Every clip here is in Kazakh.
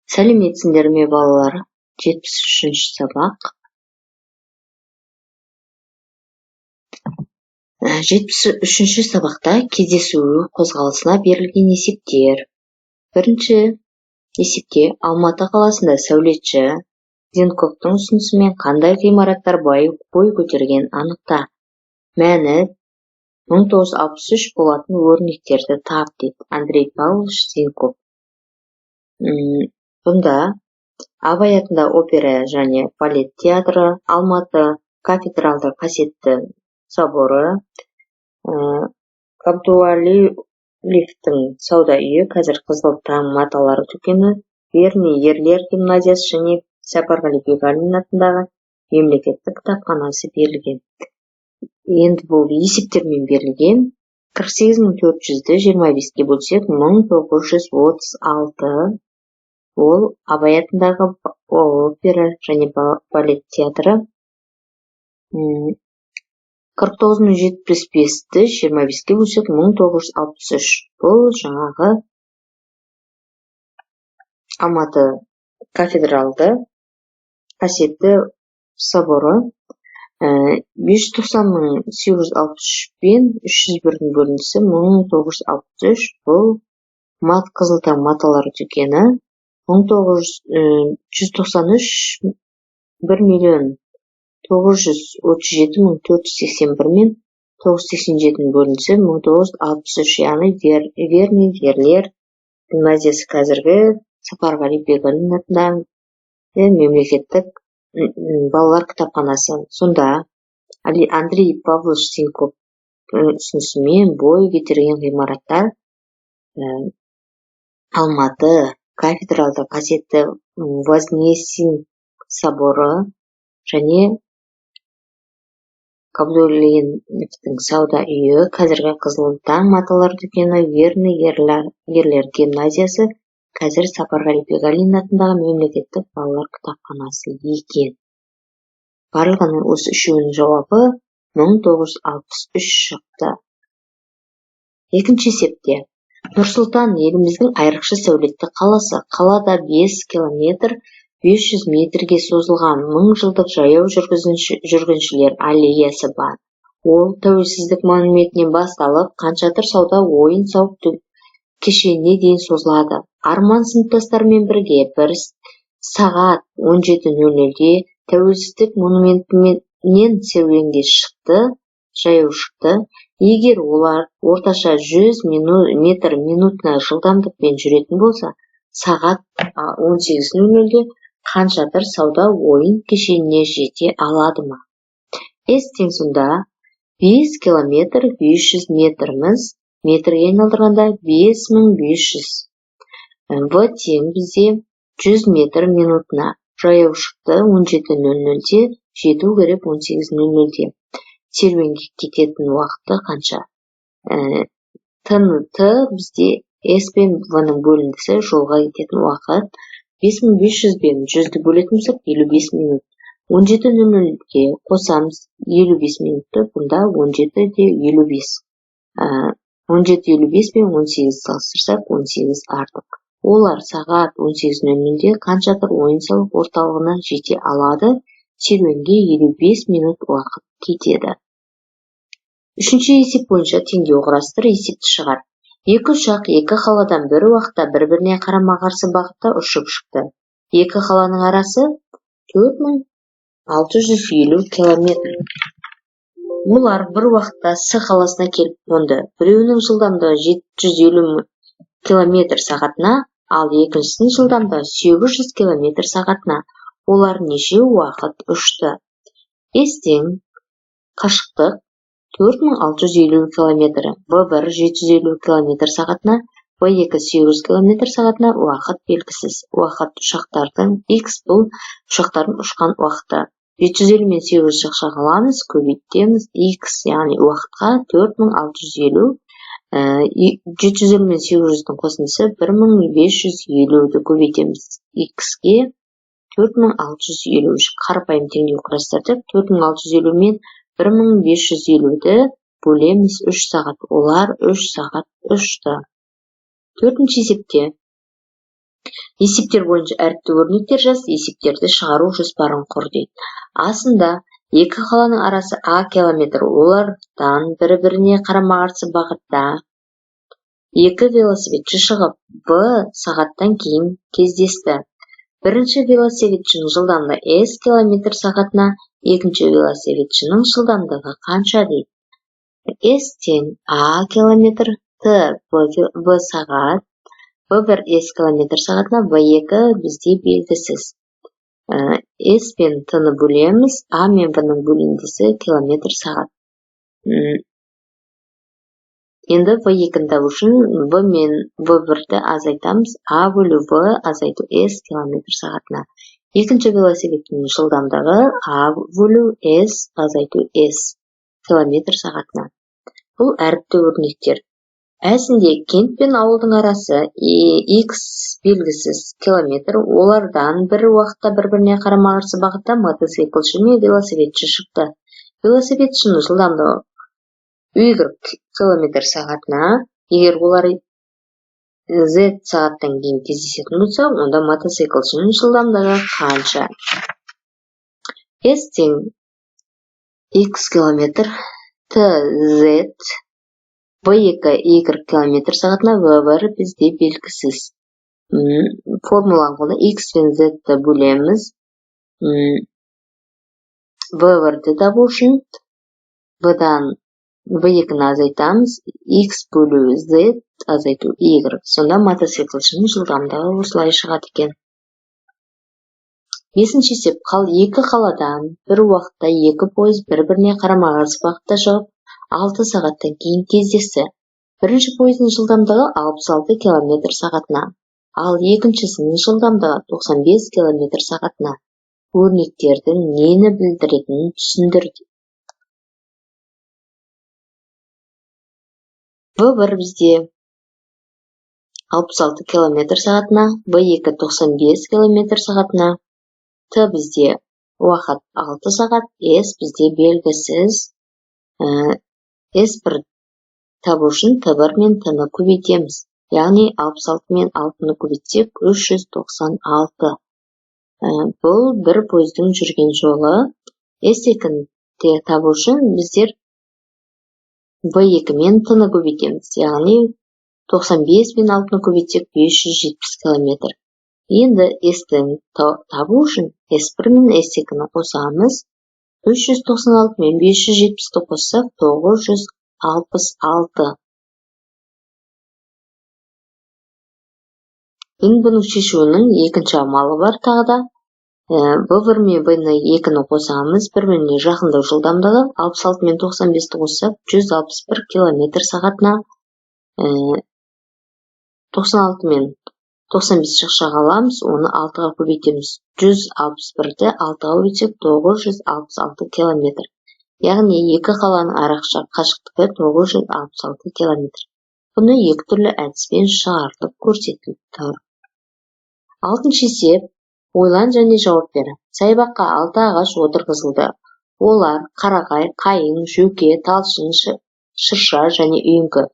Сәлеметсіңдер ме балалар? 73-ші сабақ. 73-ші сабақта кездесу қозғалысына берілген есептер. Бірінші есепте Алматы қаласында сәулетші Зенковтың ұсынысымен қандай ғимараттар бой көтерген анықта. Мәні 1963 болатын өрнектерді тап дейді Андрей Павлович Зенков. Бұнда Абай атындағы опера және балет театры, Алматы кафедралды қасиетті соборы, Қабдуәлиевтің сауда үйі, қазір Қызыл таң маталары дүкені, Верный ерлер гимназиясы және Сапарғали Бегалин атындағы мемлекеттік кітапханасы берілген. Енді бұл есептермен берілген. 48.400-ді 25-ге бөлсек 1936. Ол Абай атындағы опера және балет театры. 49.075-ді 25-ге бөлсек 1963. Бұл жаңағы Алматы кафедралды қасиетті соборы. 590.863 пен 301-дің бөлінісі 1963. Бұл Қызыл таң маталары дүкені. 193 1.937.481 мен 987-дің бөлінісі 1963, яғни Верный ерлер гимназиясы, қазіргі Сапарғали Бегалин атындағы мемлекеттік балалар кітапханасы. Сонда Андрей Павлович Зенков ұсынысымен бой көтерген ғимараттар Алматы кафедралды қасиетті Вознесен соборы және Қабдуәлиевтің сауда үйі, қазіргі Қызыл таң маталар дүкені, Верный ерлер гимназиясы, қазір Сапарғали Бегалин атындағы мемлекеттік балалар кітапханасы екен. Барлығының осы үшеуінің жауабы 1963 шықты. Екінші есепте Нұрсұлтан еліміздің айрықша сәулетті қаласы. Қалада 5 км 500 метрге созылған 1000 жылдық жаяу жүргіншілер аллеясы бар. Ол тәуелсіздік монументінен басталып, Қаншатыр сауда ойын-сауық кешеніне дейін созылады. Арман сыныптастарымен бірге бір сағат 17:00-де тәуелсіздік монументінен серуенге жаяу шықты. Егер олар орташа 100 метр минутына жылдамдықпен жүретін болса, сағат 18:00-де Қаншатыр сауда ойын кешеніне жете алады ма? Тең сонда 5 км 500 метріміз метрге айналдырғанда 5500. В тең бізде 100 метр минутына жаяу шықты 17:00-де, жету керек 18:00-де. Серуенге кететін уақыты қанша? Т бізде С пен В-ның бөліндісі, жолға кететін уақыт. 5500 бен 100-ді бөлетін болсақ 55 минут. 17:00-ге қосамыз 55 минутты, бұнда 17:55. 17:55 пен 18 салыстырсақ 18 артық. Олар сағат 18:00-де Қаншатыр ойын-сауық орталығына жете алады. Серуенге 55 минут уақыт кетеді. Үшінші есеп бойынша теңдеу құрастыр, есепті шығар. Екі ұшақ екі қаладан бір уақытта бір-біріне қарама-қарсы бағытта ұшып шықты. Екі қаланың арасы 4650 километр. Олар бір уақытта С қаласына келіп қонды. Біреуінің жылдамдығы 750 км сағатына, ал екіншісінің жылдамдығы 800 км сағатына. Олар неше уақыт ұшты? Тең қашықтық 4650 км, В1 750 км сағатына, В2 800 км сағатына. Уақыт белгісіз. Уақыт ұшақтардың X бұл ұшақтардың ұшқан уақыты. 750 мен 800 шақша қаламыз, көбейтеміз X, яғни уақытқа 4650. 750 мен 800-дің қосындысы 1550-ді көбейтеміз X-ге 4650. Қарапайым теңдеу құрастырдық. 4650 мен 1550-ді бөлеміз 3 сағат. Олар 3 сағат ұшты. Төртінші есепте Есептер бойынша әріпті өрнектер жаз, есептерді шығару жоспарын құр дейді. Асында екі қаланың арасы А километр, олардан бір-біріне қарама-қарсы бағытта екі велосипедші шығып, В сағаттан кейін кездесті. Бірінші велосипедшінің жылдамдығы С километр сағатына, екінші велосипедшінің жылдамдығы қанша дейді. С тең А километр, Т В сағат, В1 С километр сағатына, В2 бізде белгісіз. С пен Т-ны бөлеміз, А мен В-ның бөліндісі километр сағат. Енді В2-ні табу үшін В мен В1-ді азайтамыз, А бөлу В азайту С километр сағатына. Екінші велосипедтің жылдамдығы А бөлу С азайту С километр сағатына. Бұл әріпті өрнектер. Әсінде кент пен ауылдың арасы X белгісіз километр, олардан бір уақытта бір-біріне қарама-қарсы бағытта мотоциклші мен велосипедші шықты. Велосипедшінің жылдамдығы Y километр сағатына, егер олар Z сағаттан кейін кездесетін болса, онда мотоциклшінің жылдамдығы қанша? S тең X километр, T Z, V2 Y километр сағатына, V1 бізде белгісіз. Формуланы қолда X пен Z-ті бөлеміз. V1-ді табу үшін V-дан V2-ні азайтамыз, X бөлу Z азайту Y. Сонда мотоциклшінің жылдамдығы осылай шығады екен. Бесінші есеп, екі қаладан бір уақытта екі пойыз бір-біріне қарама-қарсы бағытта шығып, 6 сағаттан кейін кездесті. Бірінші пойыздың жылдамдығы 66 километр сағатына, ал екіншісінің жылдамдығы 95 километр сағатына. Өрнектердің нені білдіретінін түсіндірді. В1 бізде 66 километр сағатына, В2 95 километр сағатына, Т бізде уақыт 6 сағат, С бізде белгісіз. S1 табу үшін Т1 мен Т-ны көбейтеміз. Яғни 66 мен 6-ны көбейтсек 396. Бұл бір пойыздың жүрген жолы. S2-ні табу үшін біздер V2 мен Т-ны көбейтеміз. Яғни 95 мен 6-ны көбейтсек 570 километр. Енді S-ті табу үшін S1 мен S2-ні қосамыз. 396 мен 570-ті қоссақ 966. Енді бұның шешуінің екінші амалы бар тағы да. V1 мен V2-ні қосамыз, бір-біріне жақындау жылдамдығы 66 мен 95-ті қоссақ 161 километр сағатына. 96 мен 95 шықшаға аламыз, оны 6-ға көбейтеміз. 161-ді 6-ға көбейтсек 966 километр. Яғни екі қаланың арақша қашықтығы 966 километр. Бұны екі түрлі әдіспен шығарылып көрсетіліп тұр. 6-шы есеп, ойлан және жауап бер. Саябаққа 6 ағаш отырғызылды. Олар қарағай, қайың, жөке, талшын, шырша және үйеңкі.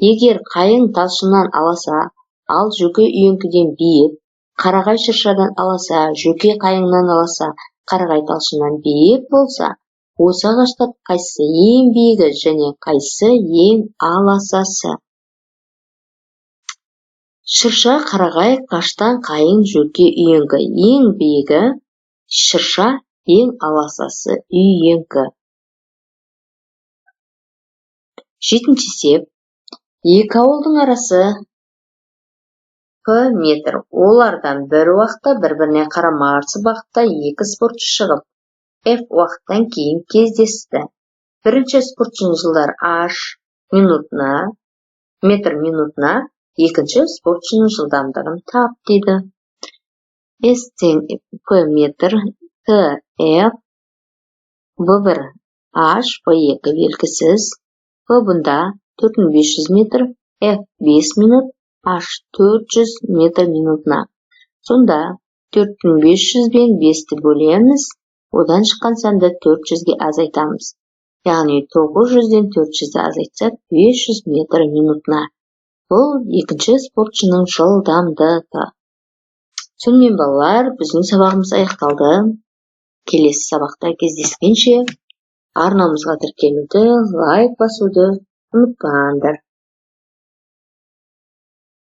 Егер қайың талшыннан аласа, ал жөке үйеңкіден биік, қарағай шыршадан аласа, жөке қайыңнан аласа, қарағай талшыннан биік болса, осы ағаштар қайсысы ең биігі және қайсысы ең аласасы? Шырша, қарағай, қаштан, қайың, жөке, үйеңкі. Ең биігі шырша, ең аласасы үйеңкі. 7-ші есеп. Екі ауылдың арасы П метр. Олардан бір уақытта бір-біріне қарама-қарсы бағытта екі спортшы шығып, F уақыттан кейін кездесті. Бірінші спортшының жылдары H метр минутына, екінші спортшының жылдамдығын тап дейді. S тең P метр, T F, V1 H, V2 белгісіз. P бұнда 4500 метр, F 5 минут, H 400 метр минутына. Сонда 4500 бен 5-ті бөлеміз, одан шыққан санды 400-ге азайтамыз. Яғни 900-ден 400-ді азайтсақ 500 метр минутына. Бұл екінші спортшының жылдамдығы. Сонымен балалар, біздің сабағымыз аяқталды. Келесі сабақта кездескенше арнамызға тіркелуді, лайк басуды ұмытпаңдар.